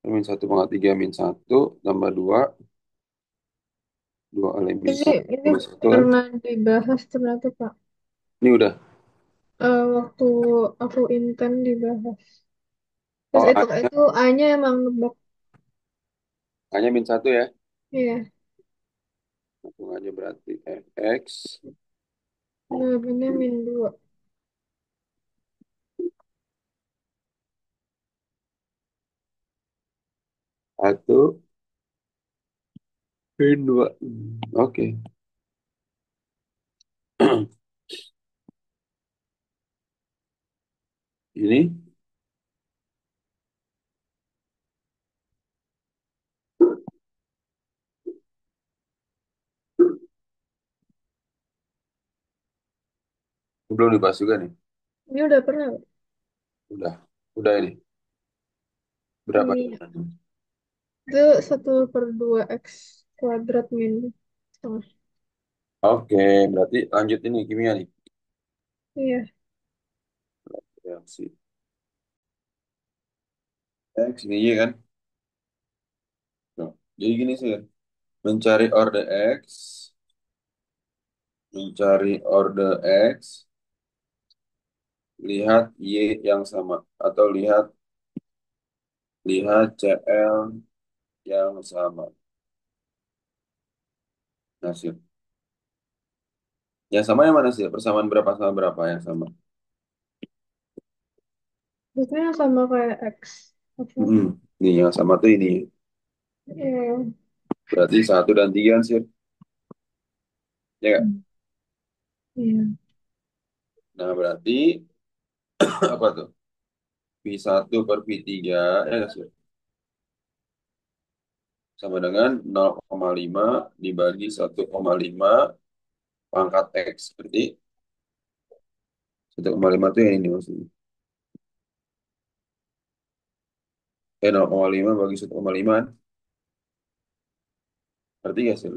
Min 1,3 min 1 tambah 2. 2 kali min Ini 1 ini tambah 1 kan. pernah dibahas ternyata Pak. Ini udah. Waktu aku intern dibahas. Terus Oh, itu A-nya emang nebak. hanya min 1 ya. Iya, Langsung aja berarti fx jawabannya -2. 1 min 2. Oke. Ini belum dibahas juga nih. Ini udah pernah, Pak? Udah. Udah ini. Berapa? Iya. Itu 1/2 X kuadrat min setengah. Oke, berarti lanjut ini kimia nih. Iya. Reaksi X ini Y kan. Nah, jadi gini sih. Mencari orde X. Mencari orde X. Lihat Y yang sama. Atau lihat CL yang sama. Hasil. Yang sama yang mana sih? Persamaan berapa sama berapa yang sama? Maksudnya sama kayak X. Apa? Mm-mm. Nih yang sama tuh ini. Iya. Berarti 1 dan 3 sih. Ya nggak? Hmm. Iya. Nah berarti apa tuh? Pi 1 per Pi 3 ya nggak sih? Sama dengan 0,5 dibagi 1,5 pangkat X. Berarti 1,5 itu yang ini maksudnya. 0,5 bagi 1,5. Berarti nggak sih?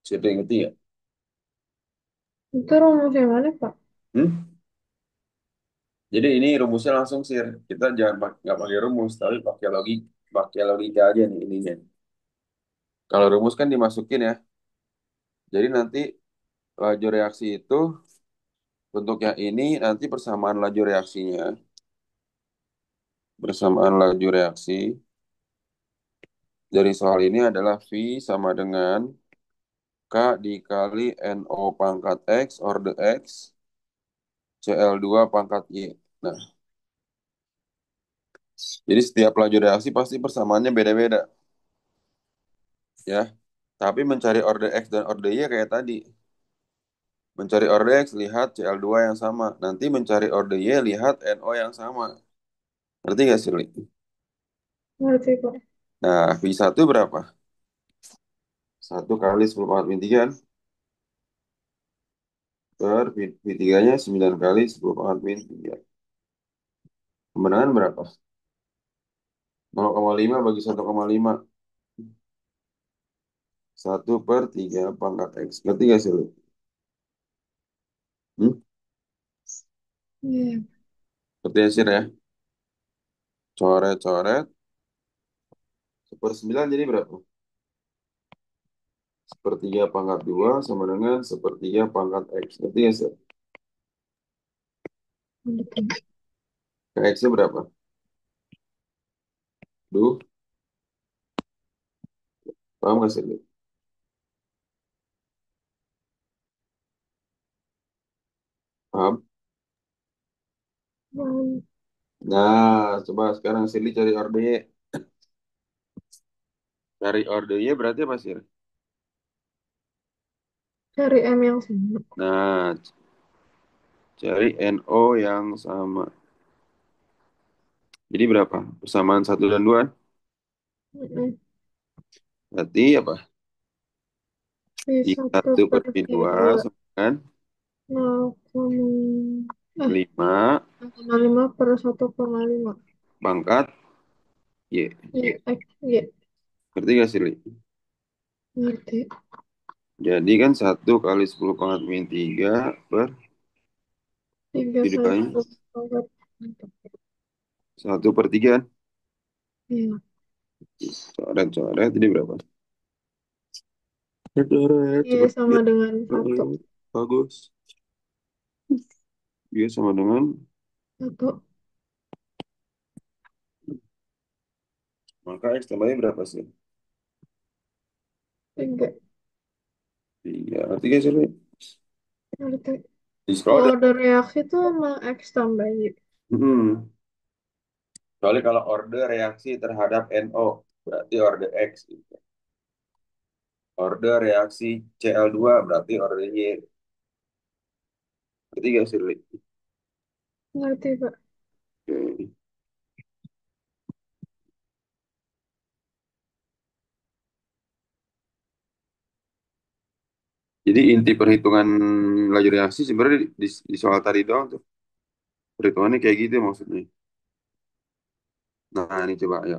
Siapa yang ngerti ya? Itu rumus yang mana, Pak? Hmm? Jadi ini rumusnya langsung sih. Kita jangan nggak pakai rumus, tapi pakai logika aja nih ininya. Kalau rumus kan dimasukin ya. Jadi nanti laju reaksi itu untuk yang ini nanti persamaan laju reaksinya. Persamaan laju reaksi dari soal ini adalah V sama dengan K dikali NO pangkat X orde X CL2 pangkat Y. Nah, jadi setiap laju reaksi pasti persamaannya beda-beda ya. Tapi mencari orde X dan orde Y kayak tadi. Mencari orde X lihat CL2 yang sama. Nanti mencari orde Y lihat NO yang sama. Ngerti nggak sih, Li? Ngerti, Pak. Nah, V1 berapa? 1 kali 10 pangkat min 3 kan? Per V3-nya 9 kali 10 pangkat min 3. Kemenangan berapa? 0,5 bagi 1,5. 1/3 pangkat X. Ngerti nggak sih, Li? Hmm? Iya. Ngerti ya, sih ya? Coret-coret. 1/9 jadi berapa? 1/3 pangkat 2 sama dengan 1/3 pangkat X. Ngerti nggak sih? Ngerti. X-nya berapa? Duh, paham nggak sih, Li? Paham? Hmm. Nah, coba sekarang Silly cari orde Y. Cari orde Y berarti apa sih? Cari M yang sama. Nah, cari NO yang sama. Jadi berapa? Persamaan 1 dan 2. Mm-mm. Berarti apa? Pi Pi satu 1 per per Pi Pi 2 dua sama dengan 5 0,5 per 1,5. pangkat Y. Iya, X, iya. Ngerti gak sih, Li? Ngerti. Jadi kan 1 kali 10 pangkat min 3 per Tiga Pi kali 2-nya. 10 pangkat. 1/3 kan? Iya. Coret-coret, jadi berapa? Coret, Iya cepet. sama Ya, dengan satu. bagus. Dia sama dengan, Satu. maka X tambahnya berapa sih? Tiga. 3. Tiga sih. Ngerti. Di sekolah Kalau ada. ada reaksi tuh emang X tambah Y. Hmm. Soalnya kalau order reaksi terhadap NO, berarti order X gitu. Order reaksi Cl2 berarti order Y. Ketiga sih, Li. Ngerti, Pak. Oke. Jadi inti perhitungan laju reaksi sebenarnya di soal tadi doang tuh. Perhitungannya kayak gitu maksudnya. Nah, ini coba ya.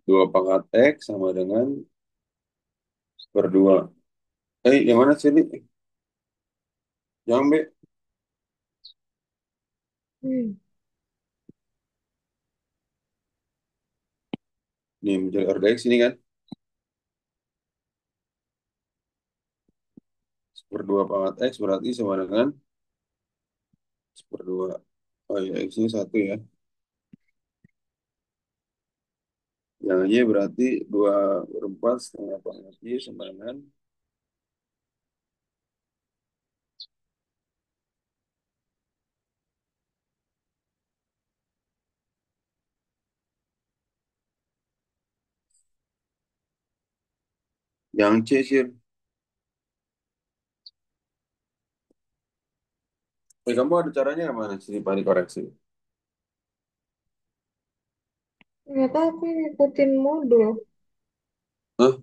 2 pangkat X sama dengan 1/2. Yang mana sih, Li? Yang B. Hmm. Nih, mencari order X ini kan. 1/2 pangkat X berarti sama dengan 1/2. Oh iya, X-nya 1 ya. Yang Y berarti 2/4 setengah pangkat Y sama dengan yang C sih. Kamu ada caranya nggak mana sih panik koreksi? Nggak tahu aku ngikutin modul. Hah?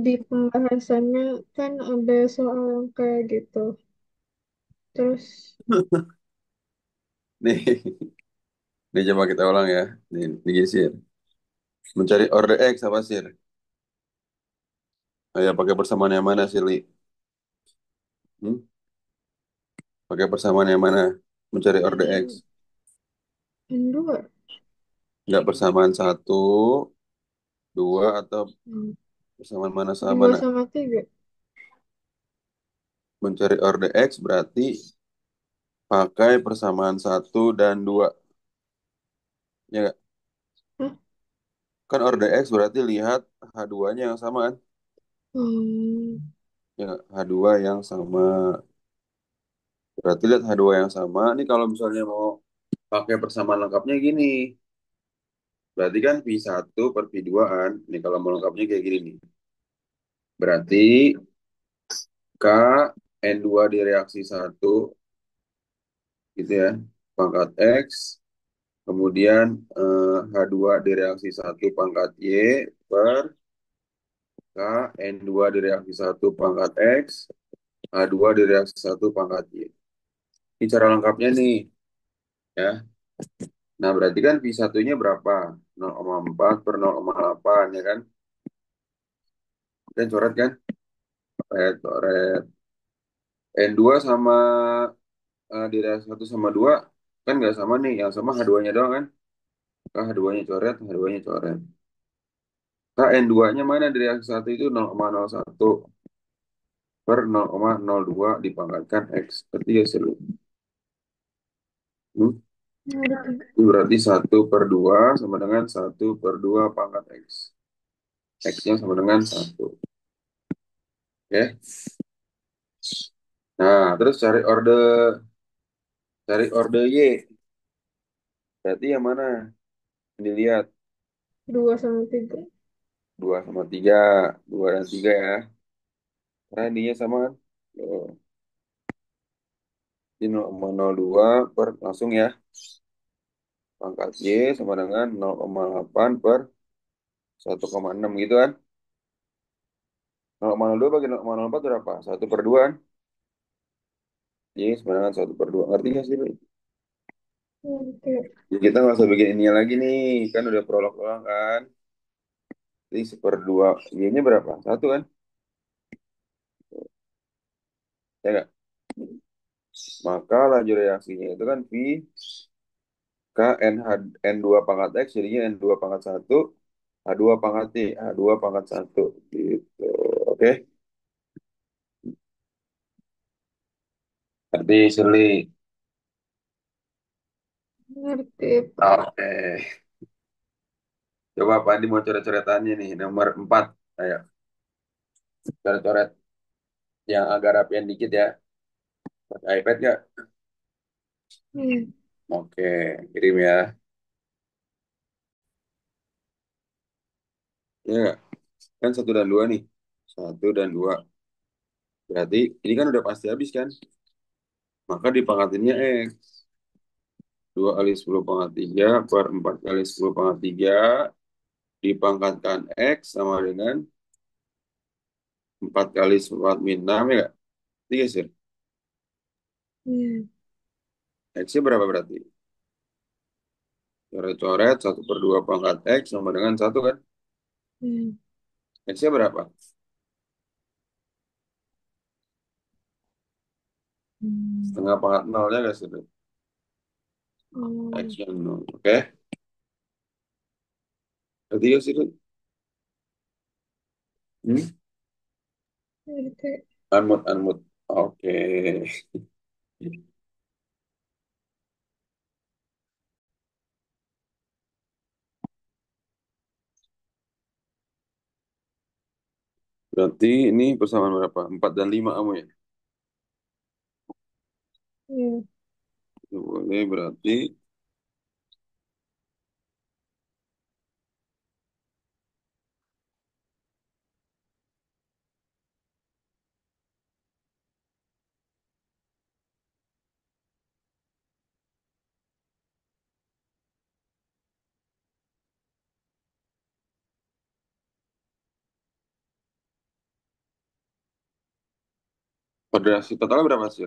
Di pembahasannya kan ada soal yang kayak gitu. Terus, Nih, nih coba kita ulang ya. Nih gini sih. Mencari order X apa sih? Ya pakai persamaan yang mana sih, Li? Hmm? Pakai persamaan yang mana? Mencari order X. yang dua. Nggak persamaan 1, 2, atau Hmm. persamaan mana sama Dua mana? sama tiga. Mencari order X berarti pakai persamaan 1 dan 2. Ya nggak? Hah? Kan order X berarti lihat H2-nya yang sama kan? Hmm. Ya nggak? H2 yang sama. Berarti lihat H2 yang sama. Ini kalau misalnya mau pakai persamaan lengkapnya gini. Berarti kan P1/P2-an. Ini kalau mau lengkapnya kayak gini nih. Berarti K N2 di reaksi 1 gitu ya. Pangkat X. Kemudian H2 di reaksi 1 pangkat Y per K N2 di reaksi 1 pangkat X. H2 di reaksi 1 pangkat Y. Ini cara lengkapnya nih ya. Nah berarti kan P1-nya berapa? 0,4 per 0,8 ya kan? Dan coret kan? Coret, coret. N2 sama di reaksi 1 sama 2 kan nggak sama nih. Yang sama H2-nya doang kan? Nah, H2-nya coret, H2-nya coret. Nah, N2-nya mana di reaksi 1 itu 0,01 per 0,02 dipangkatkan X. Berarti ya seru. Hmm? Ngerti. Itu berarti 1/2 sama dengan 1/2 pangkat X. X-nya sama dengan 1. Oke. Nah, terus cari order Y. Berarti yang mana? Ini lihat. Dua sama tiga. 2 sama 3. 2 dan 3 ya. Karena ininya sama kan? Tuh. Ini 0,02 per langsung ya. Pangkat Y sama dengan 0,8 per 1,6 gitu kan. 0,02 bagi 0,04 berapa? 1/2 kan? Y sama dengan 1/2. Ngerti nggak sih, Li? Ngerti. Jadi kita nggak usah bikin ininya lagi nih. Kan udah prolog doang kan. Jadi seperdua Y-nya berapa? Satu kan? Ya nggak? Maka laju reaksinya itu kan V K N2 pangkat X jadinya N2 pangkat satu H2 pangkat T H2 pangkat satu gitu. Oke? Berarti Shirley. Ngerti, Pak. Oke. Coba Pak Andi mau coret-coretannya nih. Nomor 4. Ayo, coret-coret yang agak rapian dikit ya. Pakai iPad nggak? Iya. Oke, kirim ya. Ya, nggak? Kan satu dan dua nih. Satu dan dua. Berarti ini kan udah pasti habis kan? Maka dipangkatinnya X. 2 kali 10 pangkat 3 per 4 kali 10 pangkat 3 dipangkatkan X sama dengan 4 kali 4 min 6 ya nggak? Tiga sih. Iya. X-nya berapa berarti? Coret-coret 1/2 pangkat X sama dengan satu kan? Iya. X-nya berapa? Hmm. Setengah pangkat nolnya nggak sih? Oh, X-nya 0. Oke? Ketiga sih. Hmm? ngerti. Unmute, unmute. Oke. Berarti ini persamaan berapa? 4 dan 5 kamu ya? Iya. Boleh berarti koordinasi total berapa sih?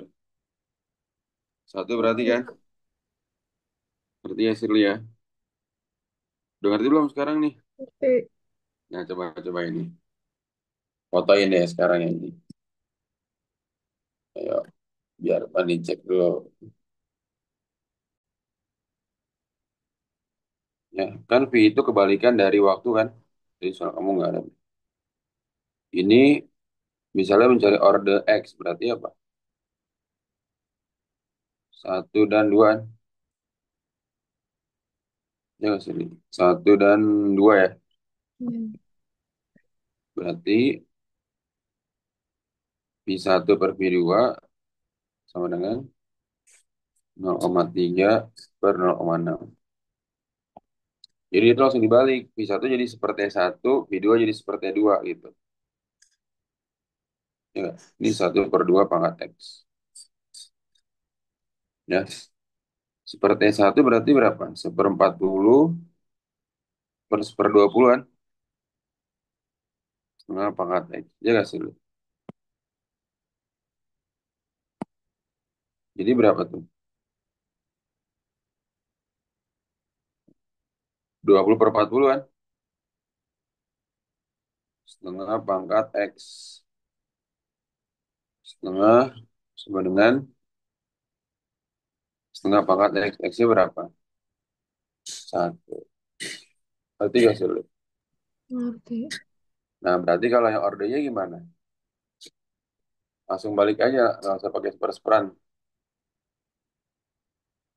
Satu berarti kan? Iya. Berarti ya Sirli ya. Udah ngerti belum sekarang nih? Ngerti. Nah coba ini. Fotoin deh sekarang ya ini. Ayo biar Pani cek dulu. Ya kan V itu kebalikan dari waktu kan? Jadi soal kamu nggak ada. Ini misalnya mencari orde X berarti apa? Satu dan dua. Ya nggak sih? Satu dan dua ya. Iya. Berarti V1 per V2 sama dengan 0,3 per 0,6. Jadi itu langsung dibalik. V1 jadi seperti satu, V2 jadi seperti dua gitu. Ya, nggak? Ini 1/2 pangkat X. Ya, seperti satu berarti berapa? 1/40 per 1/20 kan? Setengah pangkat X. Ya nggak sih lu? Jadi berapa tuh? 20/40 kan? Setengah pangkat X. Setengah sama dengan setengah pangkat X. X-nya berapa? Satu. Berarti nggak sih lu? Ngerti. Nah, berarti kalau yang ordernya gimana? Langsung balik aja, nggak usah pakai seper-seperan.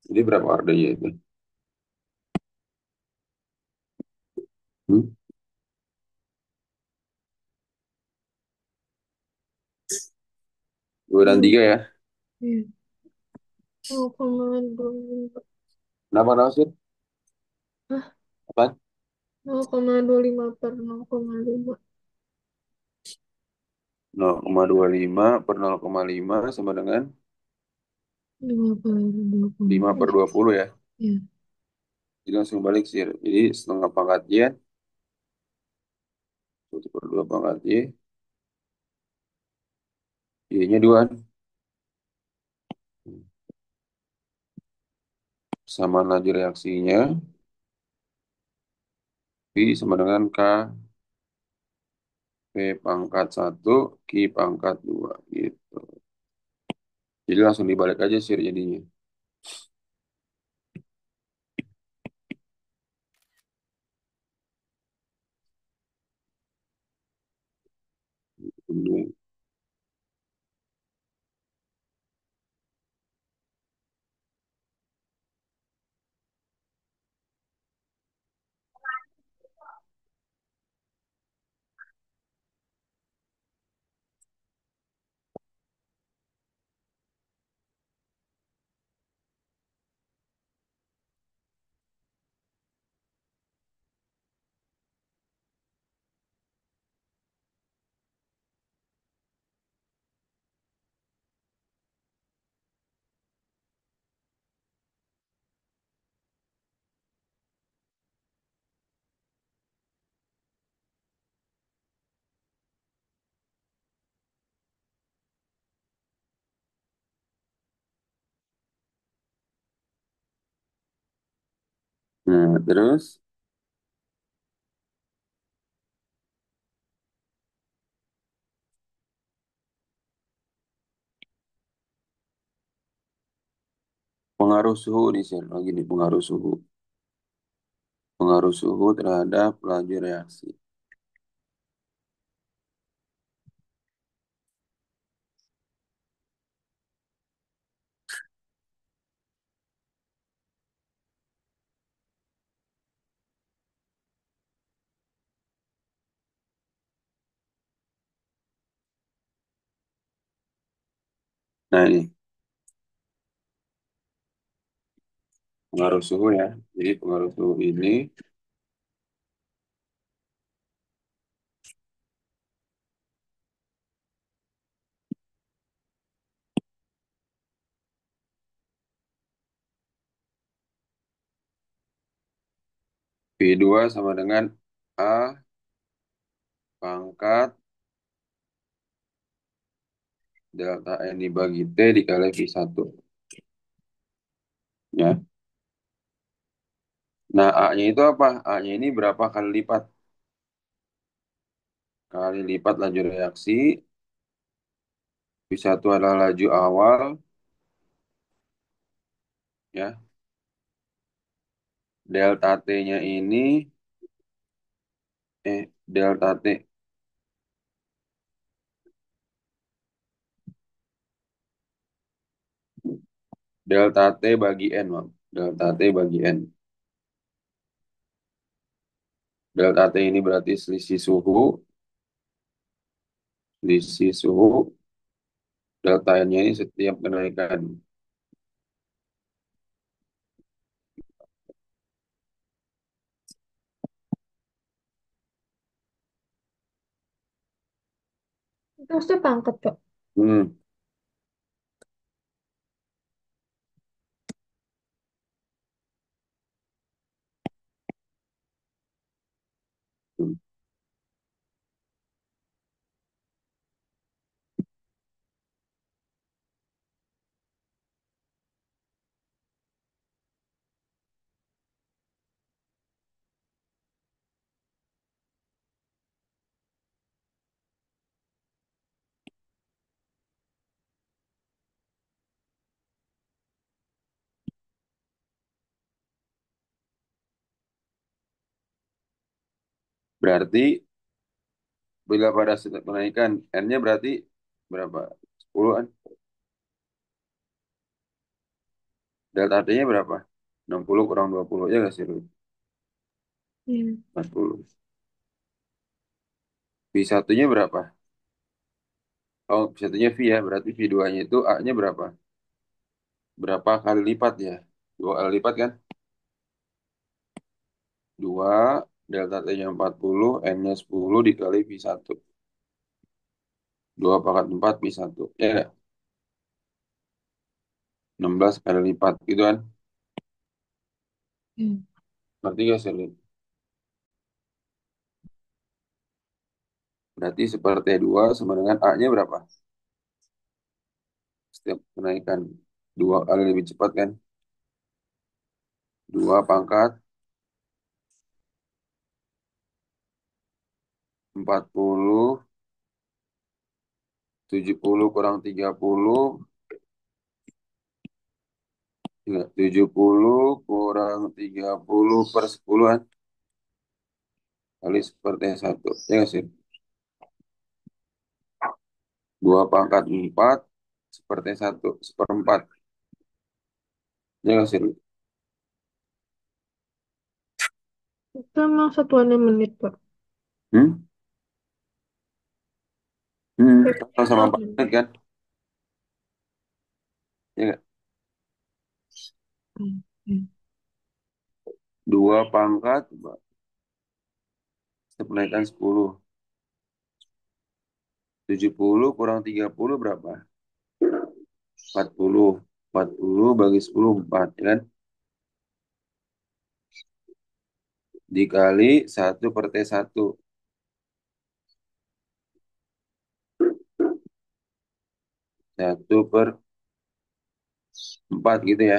Jadi berapa ordernya itu? Hmm? 2 dan Iya. 3 ya. Iya. 0,25. Kenapa Nasir? Ah, Apa? 0,25 per 0,5. 0,25 per 0,5 sama dengan 5 per 20. 5 per 20 ya. Iya. Jadi langsung balik sih. Jadi setengah pangkat Y, 1/2 pangkat Y, Y-nya 2. Sama laju reaksinya, V sama dengan K P pangkat satu, Q pangkat 2 gitu. Jadi langsung dibalik aja sih jadinya. Nah, terus pengaruh suhu nih, Sir. Lagi nih pengaruh suhu. Pengaruh suhu terhadap laju reaksi. Nah, ini pengaruh suhu ya. Jadi pengaruh suhu ini V2 sama dengan A pangkat delta N dibagi T dikali V1. Ya. Nah, A-nya itu apa? A-nya ini berapa kali lipat? Kali lipat laju reaksi. V1 adalah laju awal. Ya. Delta T-nya ini, delta T. Delta T bagi N, Bang. Delta T bagi N. Delta T ini berarti selisih suhu. Selisih suhu. Delta N-nya ini setiap kenaikan. Itu maksudnya pangkat, Kak. Hmm. Berarti bila pada setiap kenaikan N-nya berarti berapa? 10 kan? Delta T-nya berapa? 60 kurang 20 ya nggak sih, Ruth? Iya. 40. V1-nya berapa? Oh, V1-nya V ya, berarti V2-nya itu A-nya berapa? Berapa kali lipat ya? Dua kali lipat kan? 2, delta T-nya 40, N-nya 10 dikali V1. 2 pangkat 4 V1. Ya nggak? 16 kali lipat gitu kan? Iya. Berarti nggak sih, Ruth? Berarti seperti 2 sama dengan A-nya berapa? Setiap kenaikan 2 kali lebih cepat kan? 2 pangkat 40, 70 kurang 30, enggak, 70 kurang 30 per 10-an kali seperti satu. Ya nggak sih? 2 pangkat 4 seperti satu seperempat. Ya nggak sih? Itu emang satuannya menit, Pak. Hmm? Sama-sama Emang 4 menit menit. kan? Ya nggak? Hmm. Hmm. 2 pangkat, sepenaikan 10. 70 kurang 30 berapa? 40. 40 bagi 10 4, ya kan? Dikali 1/T1. 1/4 gitu ya.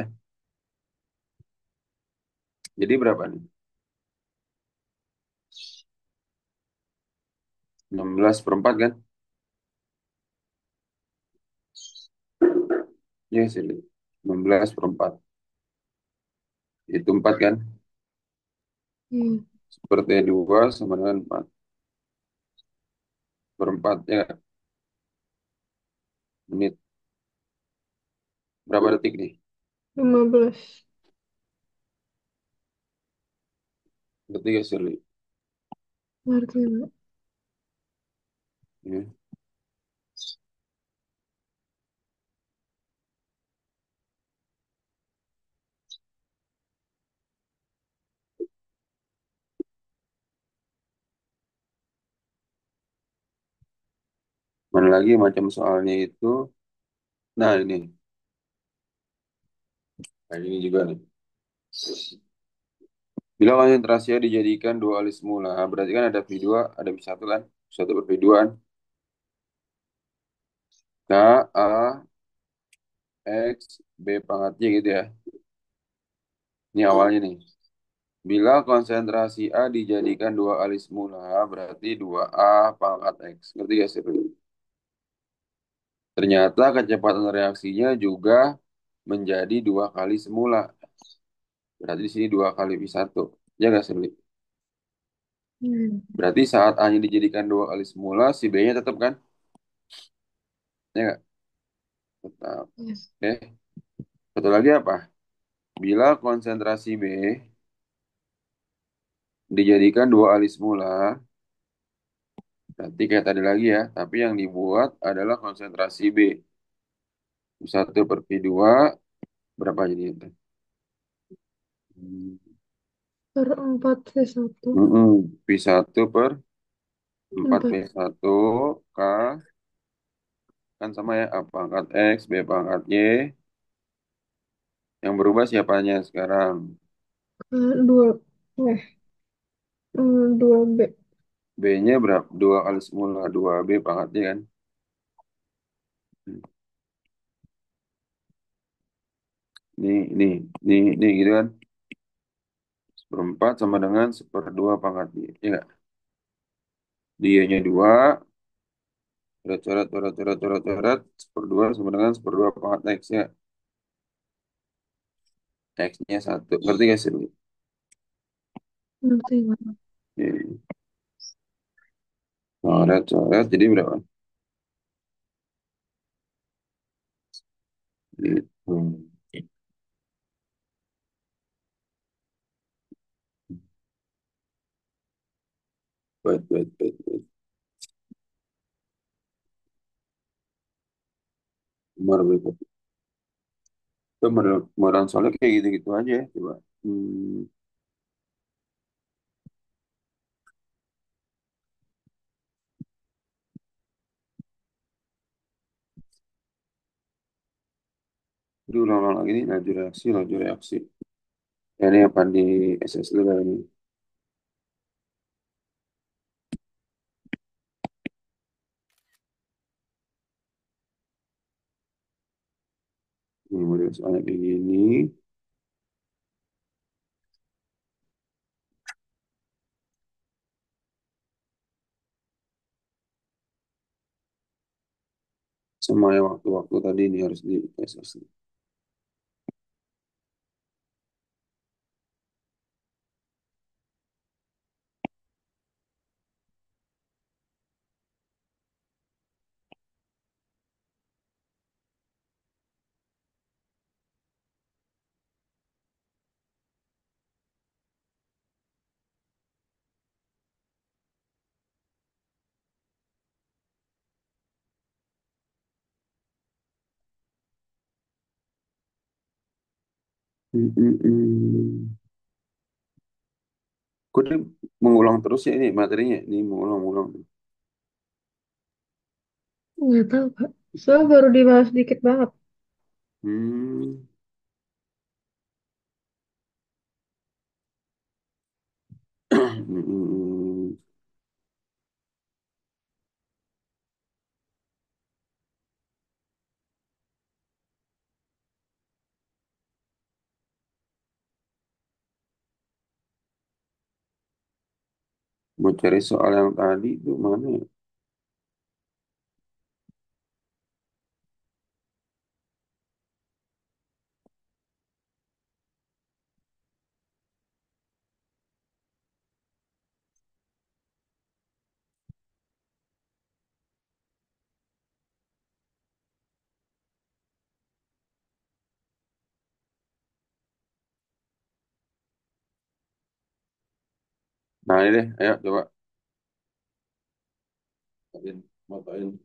Jadi berapa nih? 16/4 kan? Ya sih. 16/4. Itu 4 kan? Hmm. Seperti 2 sama dengan 4/4 ya kan? Menit. Berapa detik nih? 15. Detik ya sih. Ngerti nggak? Ya. Mana lagi macam soalnya itu? Nah ini. Nah ini juga nih. Bila konsentrasinya dijadikan dua kali semula, berarti kan ada V2, ada V1 kan? V1 per V2 kan? K, A, X, B pangkat Y gitu ya. Ini awalnya nih. Bila konsentrasi A dijadikan dua kali semula, berarti 2A pangkat X. Ngerti gak sih? Ternyata kecepatan reaksinya juga menjadi dua kali semula. Berarti di sini 2 kali V1. Ya gak sih? Hmm. Berarti saat A-nya dijadikan dua kali semula, si B-nya tetap kan? Ya nggak? Tetap. Ya. Oke. Satu lagi apa? Bila konsentrasi B dijadikan dua kali semula, berarti kayak tadi lagi ya, tapi yang dibuat adalah konsentrasi B. 1/V2 berapa jadi itu? Hmm. Per 4 V1. V1/4 4. V1 K kan sama ya, A pangkat X, B pangkat Y. Yang berubah siapanya sekarang? 2. Eh, 2B. B-nya berapa? Dua kali semula, 2B pangkat Y kan? Hmm. Ini gitu kan? Seperempat sama dengan 1/2 pangkat Y. Ya nggak? Dia-nya 2, coret, coret, coret, coret, coret, coret. 1/2 sama dengan 1/2 pangkat X ya. X-nya 1. Ngerti gak sih? Ngerti nggak? Oke. Coret, coret. Jadi berapa? Gitu. Wait, wait, wait, wait. Nomor berikut. Itu modal soalnya kayak gitu-gitu aja ya. Coba. Jadi ulang-ulang lagi nih. Laju reaksi, laju reaksi. Ya, ini apa di SS dulu kali ini. Ini model soalnya kayak gini. Sama yang waktu-waktu tadi ini harus di PSS. Hmm, hmm, hmm. Kok dia mengulang terus ya ini materinya? Ini mengulang-ulang. Nggak tahu, Kak. Soalnya baru dibahas dikit banget. Hmm. Hmm. Mau cari soal yang tadi itu mana ya? Nah ini deh, ayo coba. Motoin, motoin.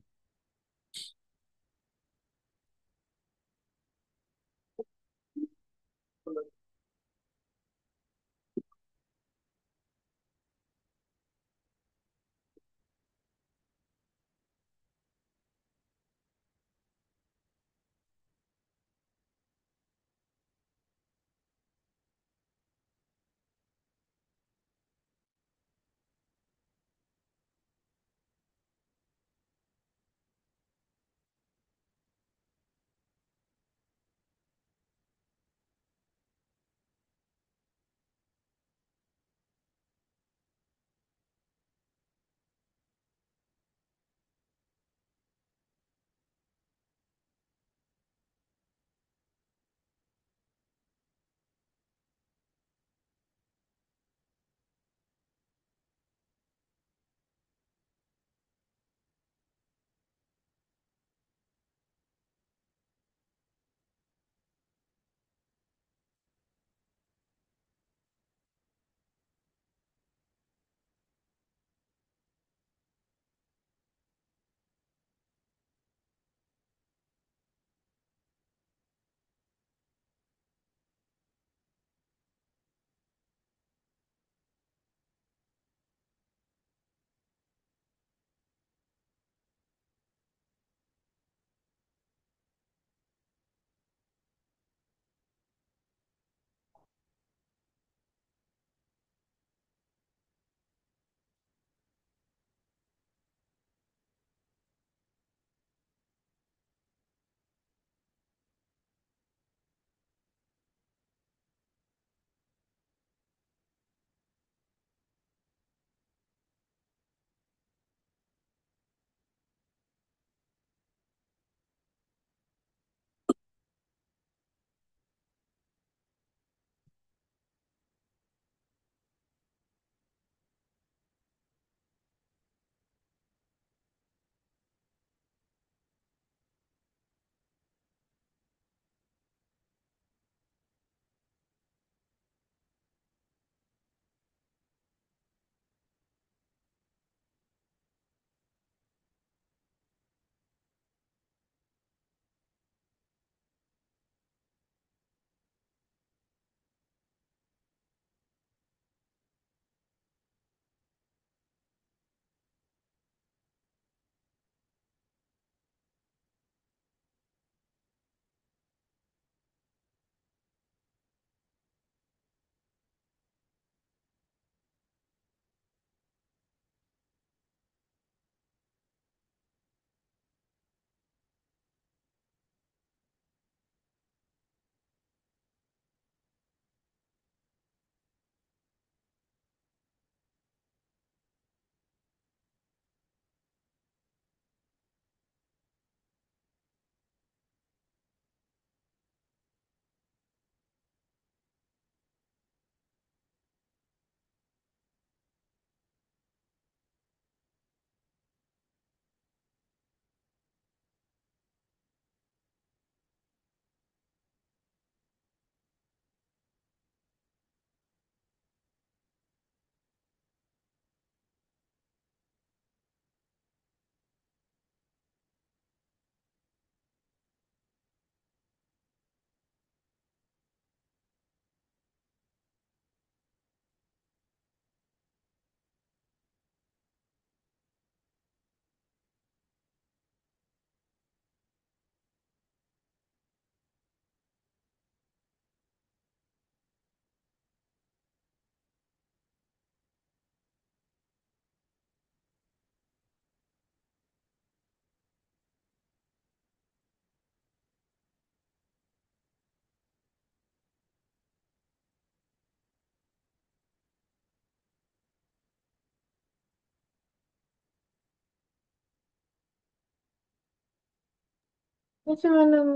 Ini cuma nemu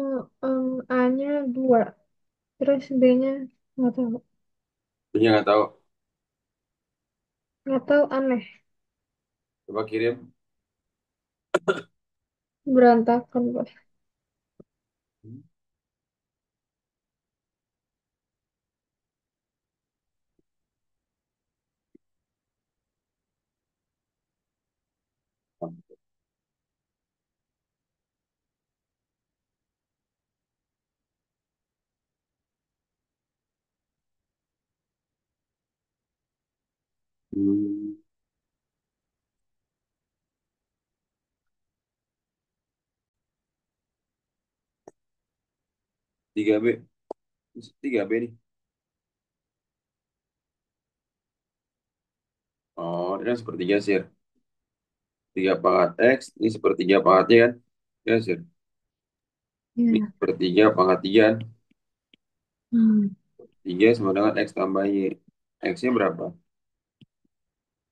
A-nya 2, terus B-nya nggak tahu. Punya nggak tahu. Nggak tahu, aneh. Coba kirim. Berantakan, Bos. Hmm, 3B. 3B nih. Oh, ini kan sepertiga sih. 3 pangkat X. Ini sepertiga pangkatnya kan. Ya sih. Ini Iya. sepertiga pangkat 3. Hmm. 3 sama dengan X tambah Y. X-nya berapa?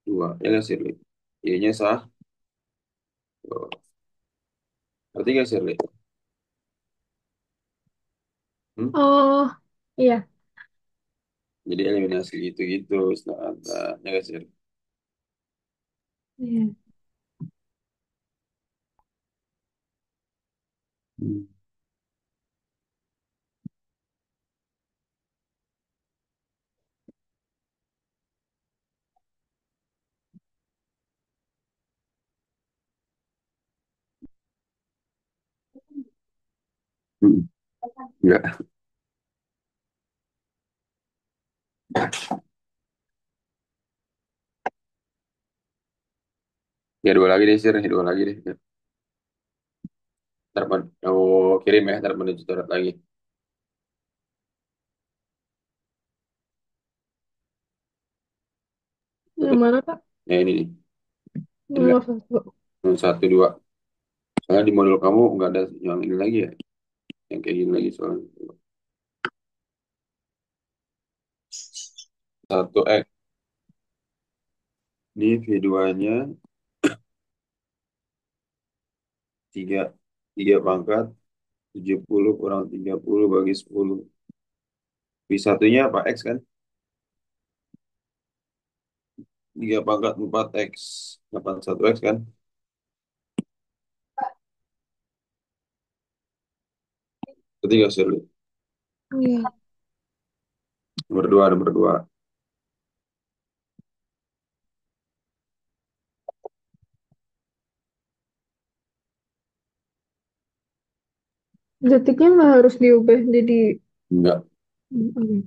2. Ya nggak sih? Y-nya sah. Tuh. Berarti nggak sih? Hmm? Oh, iya. Jadi eliminasi gitu-gitu. Setelah, ya nggak sih? Iya. Hmm. Hmm. Enggak. Ya dua lagi deh, sih. Ya dua lagi deh. Ntar kirim ya, ntar menuju coret lagi. Yang Tutup. mana, Pak? Ya ini nih. Ini Nomor 1. satu dua. Soalnya di modul kamu nggak ada yang ini lagi ya, yang kayak gini lagi soalnya. Satu X. Ini V2-nya tiga, 3 pangkat 70 kurang 30 bagi 10. V1-nya apa? X kan? 3 pangkat 4 X. 81 X kan? Ketiga seri. Iya. Nomor dua. Detiknya nggak harus diubah jadi. Enggak. Mm.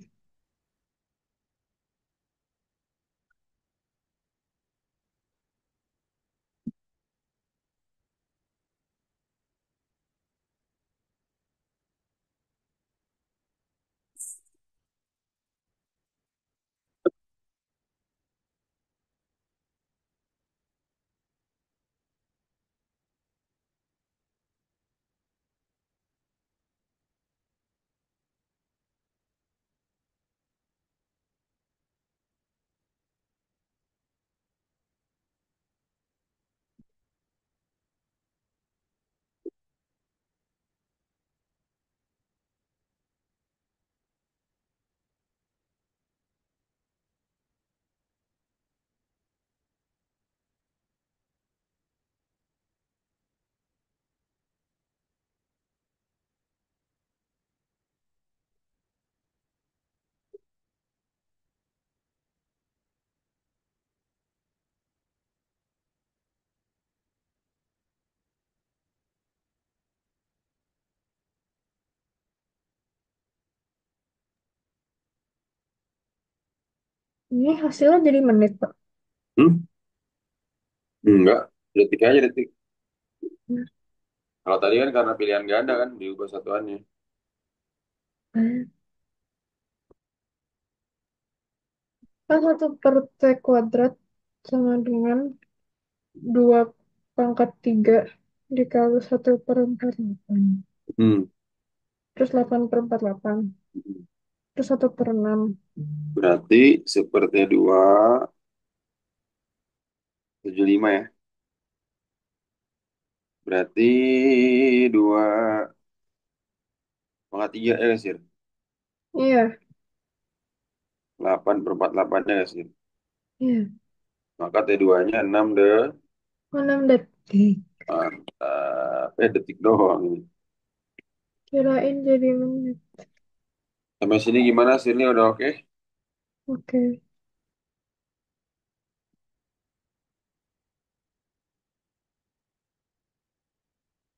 Ini hasilnya jadi menit, Pak. Hmm? Enggak. Detik aja detik. Hmm. Kalau tadi kan karena pilihan ganda kan diubah satuannya. Kan 1/t² sama dengan 2 pangkat 3 dikali 1/48. Hmm. Terus 8/48. Terus 1/6. Berarti seperti 2,75 ya. Berarti 2. Maka 3 ya Sir. Iya, 8 per 4 8 ya Sir. iya. Maka T2-nya 6 deh. 6 detik. Detik doang ini. Kirain jadi menit. Sampai sini gimana Sir? Ini udah oke? Oke,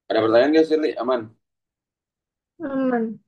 Ada pertanyaan nggak Sir? Li? Aman? aman.